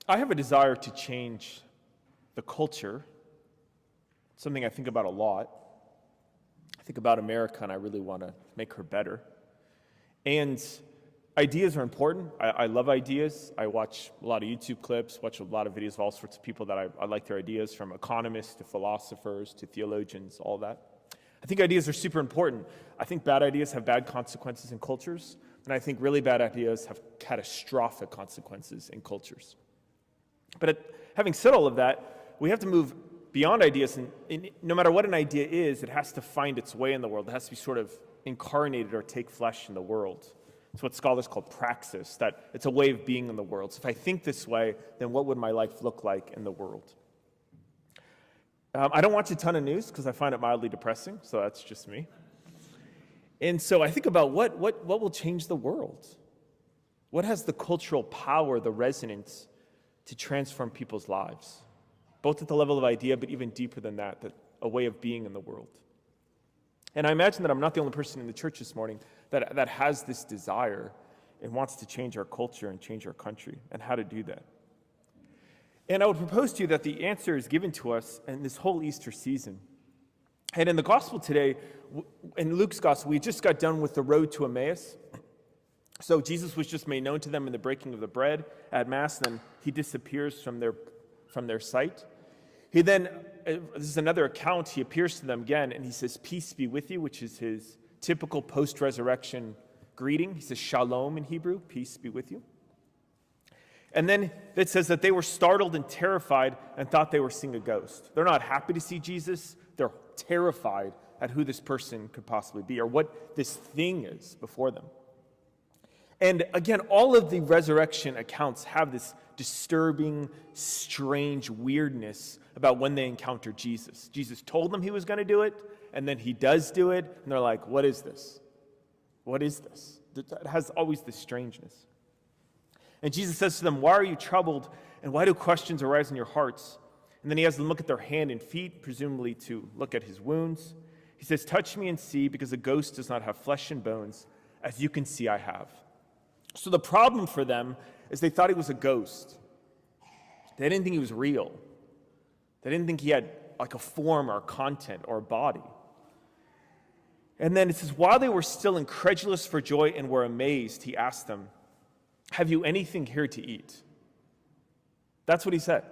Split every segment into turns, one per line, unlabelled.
I have a desire to change the culture, something I think about a lot. I think about America, and I really want to make her better. And ideas are important. I love ideas. I watch a lot of YouTube clips, watch a lot of videos of all sorts of people that I like their ideas, from economists to philosophers to theologians, all that. I think ideas are super important. I think bad ideas have bad consequences in cultures, and I think really bad ideas have catastrophic consequences in cultures. But having said all of that, we have to move beyond ideas, and no matter what an idea is, it has to find its way in the world. It has to be sort of incarnated or take flesh in the world. It's what scholars call praxis, that it's a way of being in the world. So if I think this way, then what would my life look like in the world? I don't watch a ton of news because I find it mildly depressing, so that's just me. And so I think about what will change the world? What has the cultural power, the resonance to transform people's lives? Both at the level of idea, but even deeper than that a way of being in the world. And I imagine that I'm not the only person in the church this morning that has this desire and wants to change our culture and change our country, and how to do that. And I would propose to you that the answer is given to us in this whole Easter season. And in the gospel today, in Luke's gospel, we just got done with the road to Emmaus. So Jesus was just made known to them in the breaking of the bread at Mass, and then he disappears from their sight. He then, this is another account, he appears to them again, and he says, "Peace be with you," which is his typical post-resurrection greeting. He says shalom in Hebrew, peace be with you. And then it says that they were startled and terrified and thought they were seeing a ghost. They're not happy to see Jesus. They're terrified at who this person could possibly be or what this thing is before them. And again, all of the resurrection accounts have this disturbing, strange weirdness about when they encounter Jesus. Jesus told them he was going to do it, and then he does do it, and they're like, what is this? What is this? It has always this strangeness. And Jesus says to them, "Why are you troubled, and why do questions arise in your hearts?" And then he has them look at their hand and feet, presumably to look at his wounds. He says, "Touch me and see, because a ghost does not have flesh and bones, as you can see I have." So the problem for them is they thought he was a ghost. They didn't think he was real. They didn't think he had like a form or a content or a body. And then it says, while they were still incredulous for joy and were amazed, he asked them, "Have you anything here to eat?" That's what he said.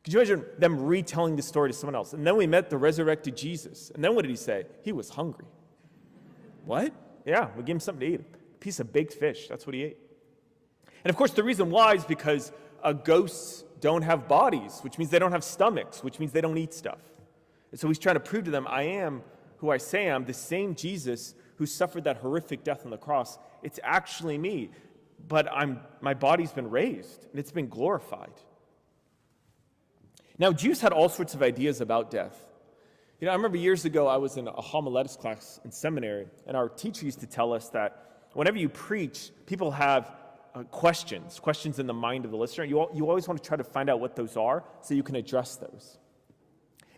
Could you imagine them retelling the story to someone else? And then we met the resurrected Jesus. And then what did he say? He was hungry. What? Yeah, we gave him something to eat. A piece of baked fish. That's what he ate. And of course, the reason why is because ghosts don't have bodies, which means they don't have stomachs, which means they don't eat stuff. And so he's trying to prove to them, I am who I say I am, the same Jesus who suffered that horrific death on the cross. It's actually me, but my body's been raised, and it's been glorified. Now, Jews had all sorts of ideas about death. I remember years ago, I was in a homiletics class in seminary, and our teacher used to tell us that whenever you preach, people have questions in the mind of the listener. You always want to try to find out what those are so you can address those.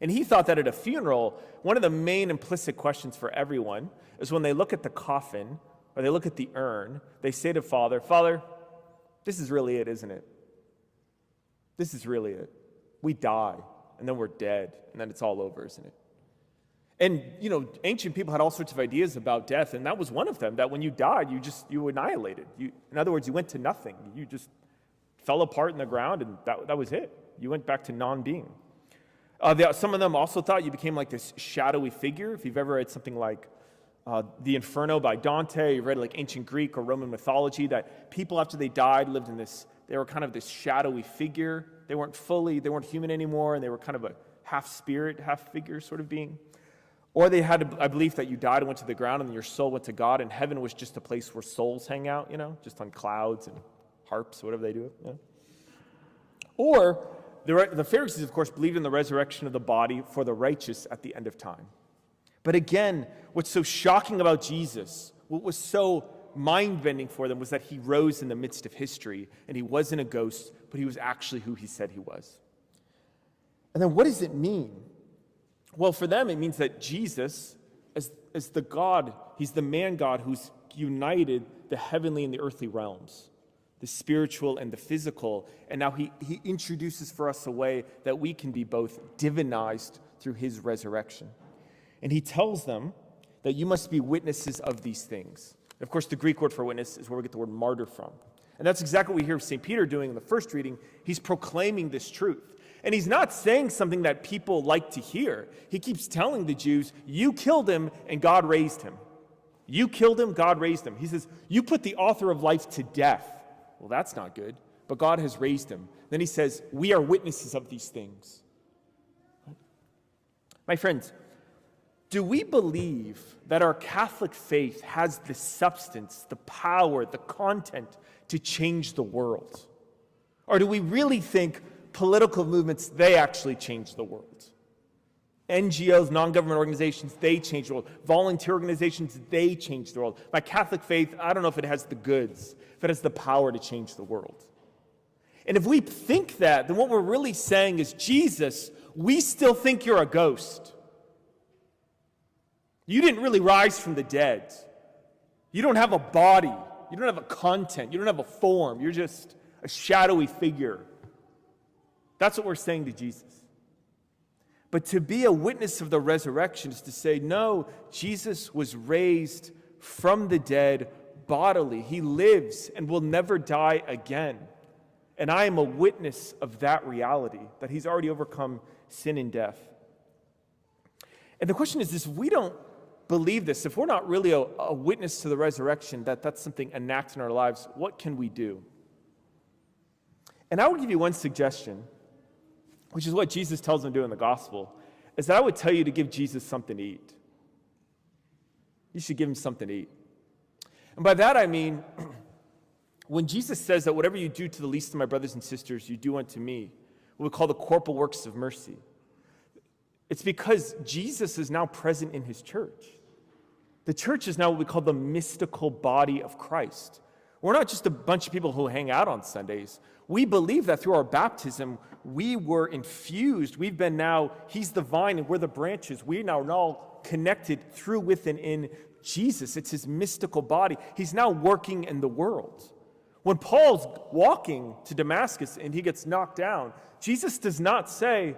And he thought that at a funeral, one of the main implicit questions for everyone is when they look at the coffin or they look at the urn, they say to Father, "Father, this is really it, isn't it? This is really it. We die, and then we're dead, and then it's all over, isn't it?" And, ancient people had all sorts of ideas about death, and that was one of them, that when you died, you annihilated. In other words, you went to nothing. You just fell apart in the ground, and that was it. You went back to non-being. Some of them also thought you became like this shadowy figure. If you've ever read something like The Inferno by Dante, you read like ancient Greek or Roman mythology, that people after they died lived in they were kind of this shadowy figure. They weren't human anymore, and they were kind of a half spirit, half figure sort of being. Or they had a belief that you died and went to the ground and your soul went to God, and heaven was just a place where souls hang out, just on clouds and harps, whatever they do. Or the Pharisees, of course, believed in the resurrection of the body for the righteous at the end of time. But again, what's so shocking about Jesus, what was so mind-bending for them, was that he rose in the midst of history, and he wasn't a ghost, but he was actually who he said he was. And then what does it mean? Well, for them, it means that Jesus, as the God, he's the man God who's united the heavenly and the earthly realms. the spiritual and the physical. And now he introduces for us a way that we can be both divinized through his resurrection. And he tells them that you must be witnesses of these things. Of course, the Greek word for witness is where we get the word martyr from. And that's exactly what we hear St. Peter doing in the first reading. He's proclaiming this truth. And he's not saying something that people like to hear. He keeps telling the Jews, you killed him and God raised him. You killed him, God raised him. He says, you put the author of life to death. Well, that's not good, but God has raised him. Then he says, we are witnesses of these things. My friends, do we believe that our Catholic faith has the substance, the power, the content to change the world? Or do we really think political movements, they actually change the world? NGOs, non-government organizations, they change the world. Volunteer organizations, they change the world. My Catholic faith, I don't know if it has the goods, if it has the power to change the world. And if we think that, then what we're really saying is, Jesus, we still think you're a ghost. You didn't really rise from the dead. You don't have a body. You don't have a content. You don't have a form. You're just a shadowy figure. That's what we're saying to Jesus. But to be a witness of the resurrection is to say, no, Jesus was raised from the dead bodily. He lives and will never die again. And I am a witness of that reality, that he's already overcome sin and death. And the question is this: if we don't believe this, if we're not really a witness to the resurrection, that's something enacted in our lives, what can we do? And I will give you one suggestion, which is what Jesus tells them to do in the gospel, is that I would tell you to give Jesus something to eat. You should give him something to eat. And by that I mean, when Jesus says that whatever you do to the least of my brothers and sisters, you do unto me, what we call the corporal works of mercy, it's because Jesus is now present in his church. The church is now what we call the mystical body of Christ. We're not just a bunch of people who hang out on Sundays. We believe that through our baptism, we were infused. We've been now, he's the vine and we're the branches. We now are all connected through, with, and in Jesus. It's his mystical body. He's now working in the world. When Paul's walking to Damascus and he gets knocked down, Jesus does not say,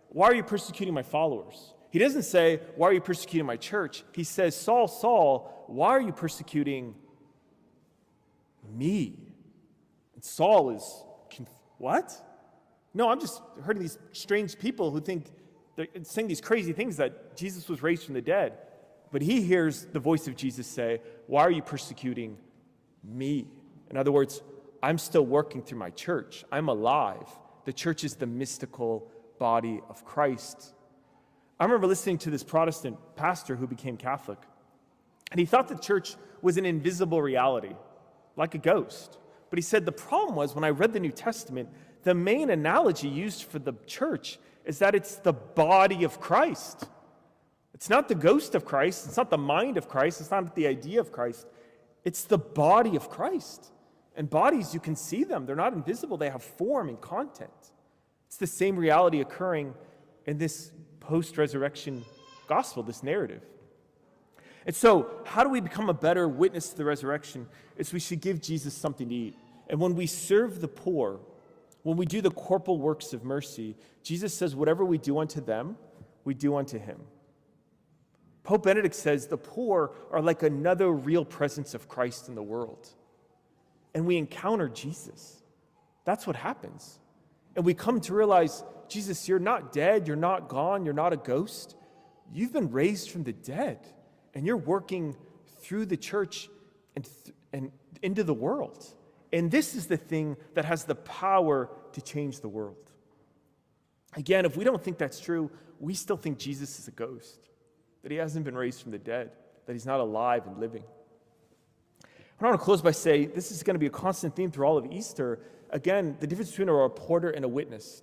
why are you persecuting my followers? He doesn't say, why are you persecuting my church? He says, Saul, Saul, why are you persecuting me? And Saul is, what? No, I'm just hearing these strange people who think they're saying these crazy things that Jesus was raised from the dead. But he hears the voice of Jesus say, why are you persecuting me? In other words, I'm still working through my church. I'm alive. The church is the mystical body of Christ. I remember listening to this Protestant pastor who became Catholic, and he thought the church was an invisible reality, like a ghost. But he said the problem was, when I read the New Testament, the main analogy used for the church is that it's the body of Christ. It's not the ghost of Christ. It's not the mind of Christ. It's not the idea of Christ. It's the body of Christ. And bodies, you can see them. They're not invisible. They have form and content. It's the same reality occurring in this post-resurrection gospel, this narrative. And so, how do we become a better witness to the resurrection? Is we should give Jesus something to eat. And when we serve the poor, when we do the corporal works of mercy, Jesus says, whatever we do unto them, we do unto him. Pope Benedict says the poor are like another real presence of Christ in the world. And we encounter Jesus. That's what happens. And we come to realize, Jesus, you're not dead, you're not gone, you're not a ghost. You've been raised from the dead. And you're working through the church and into the world. And this is the thing that has the power to change the world. Again, if we don't think that's true, we still think Jesus is a ghost, that he hasn't been raised from the dead, that he's not alive and living. I want to close by saying this is going to be a constant theme through all of Easter. Again, the difference between a reporter and a witness.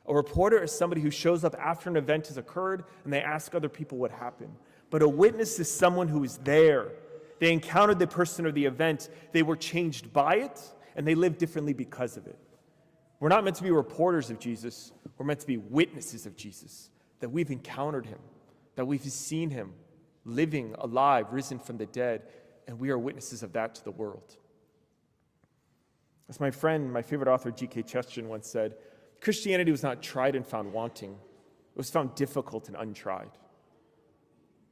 A reporter is somebody who shows up after an event has occurred and they ask other people what happened. But a witness is someone who is there. They encountered the person or the event. They were changed by it, and they lived differently because of it. We're not meant to be reporters of Jesus. We're meant to be witnesses of Jesus, that we've encountered him, that we've seen him living, alive, risen from the dead, and we are witnesses of that to the world. As my friend, my favorite author, G.K. Chesterton once said, Christianity was not tried and found wanting. It was found difficult and untried.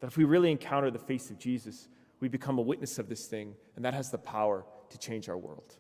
That if we really encounter the face of Jesus, we become a witness of this thing, and that has the power to change our world.